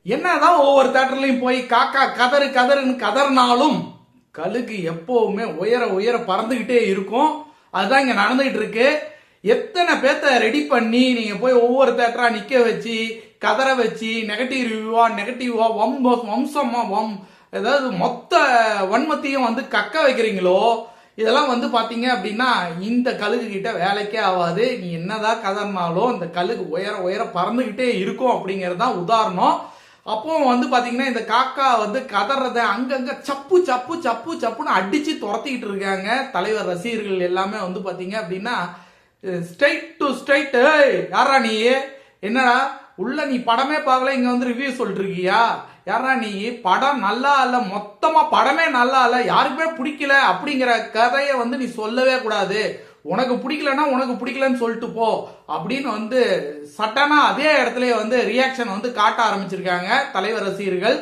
என்னதான் ஒவ்வொரு தேட்டர்லயும் போய் காக்கா கதறு கதறுன்னு கதறினாலும் கழுகு எப்பவுமே உயர உயர பறந்துகிட்டே இருக்கும். அதுதான் இங்க நடந்துகிட்டு இருக்கு. எத்தனை பேத்த ரெடி பண்ணி நீங்க போய் ஒவ்வொரு தேட்டரா நிக்க வச்சு கதற வச்சு நெகட்டிவா வம்சமா ஏதாவது மொத்த வன்மத்தையும் வந்து கக்க வைக்கிறீங்களோ, இதெல்லாம் வந்து பாத்தீங்க அப்படின்னா இந்த கழுகு கிட்ட வேலைக்கே ஆகாது. நீ என்னதான் கதறினாலும் இந்த கழுகு உயர உயர பறந்துகிட்டே இருக்கும் அப்படிங்கறதுதான் உதாரணம். அப்போ வந்து பாத்தீங்கன்னா இந்த காக்கா வந்து கதறத அங்கங்க சப்பு சப்பு சப்பு சப்புன்னு அடிச்சு துரத்திக்கிட்டு இருக்காங்க. தலைவர் ரசிகர்கள் எல்லாமே வந்து பாத்தீங்க அப்படின்னா ஸ்ட்ரைட் டு ஸ்ட்ரைட், யாரா நீ, என்னடா உள்ள நீ படமே பார்க்கல, இங்க வந்து ரிவ்யூ சொல்லிட்டு இருக்கியா, யாரா நீ, படம் நல்லா இல்ல, மொத்தமா படமே நல்லா இல்ல, யாருக்குமே பிடிக்கல அப்படிங்கிற கதையை வந்து நீ சொல்லவே கூடாது. உனக்கு பிடிக்கலன்னா உனக்கு பிடிக்கலன்னு சொல்லிட்டு போ அப்படின்னு வந்து சட்டனா அதே இடத்துல வந்து ரியாக்ஷன் வந்து காட்ட ஆரம்பிச்சிருக்காங்க தலைவர் ரசிகர்கள்.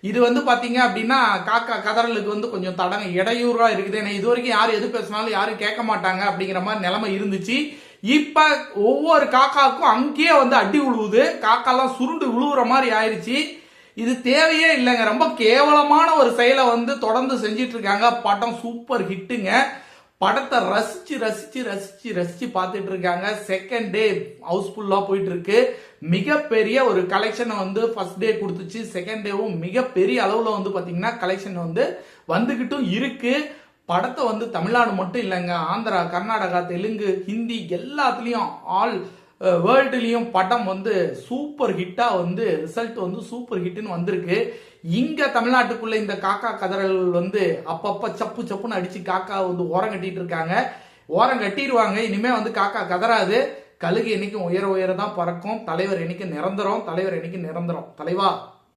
இது வந்து பாத்தீங்க அப்படின்னா காக்கா கதறலுக்கு வந்து கொஞ்சம் இடையூறா இருக்குது. ஏன்னா இது வரைக்கும் யாரும் எது பேசினாலும் யாரும் கேட்க மாட்டாங்க அப்படிங்கிற மாதிரி நிலைமை இருந்துச்சு. இப்ப ஒவ்வொரு காக்காவுக்கும் அங்கேயே வந்து அடி விழுவுது, காக்காலாம் சுருண்டு விழுவுற மாதிரி ஆயிடுச்சு. இது தேவையே இல்லைங்க. ரொம்ப கேவலமான ஒரு செயலை வந்து தொடர்ந்து செஞ்சிட்டு இருக்காங்க. படம் சூப்பர் ஹிட்டுங்க. படத்தை ரசிச்சு ரசிச்சு ரசிச்சு ரசிச்சு பார்த்துட்டு இருக்காங்க. செகண்ட் டே ஹவுஸ்ஃபுல்லா போயிட்டு இருக்கு. மிகப்பெரிய ஒரு கலெக்ஷனை வந்து ஃபர்ஸ்ட் டே கொடுத்துச்சு. செகண்ட் டேவும் மிகப்பெரிய அளவுல வந்து பாத்தீங்கன்னா கலெக்ஷன் வந்து வந்துகிட்டும் இருக்கு. படத்தை வந்து தமிழ்நாடு மட்டும் இல்லைங்க, ஆந்திரா, கர்நாடகா, தெலுங்கு, ஹிந்தி எல்லாத்துலயும் ஆல் வேர்ல்டுலயும் படம் வந்து சூப்பர் ஹிட்டா வந்து ரிசல்ட் வந்து சூப்பர் ஹிட்னு வந்திருக்கு. இங்க தமிழ்நாட்டுக்குள்ள இந்த காக்கா கதறல் வந்து அப்பப்ப சப்பு சப்புன்னு அடிச்சு காக்கா வந்து ஓரம் கட்டிட்டு இருக்காங்க. ஓரம் கட்டிடுவாங்க. இனிமே வந்து காக்கா கதறாது. கழுகு என்னைக்கும் உயர உயர தான் பறக்கும். தலைவர் என்னைக்கு நிரந்தரம். தலைவா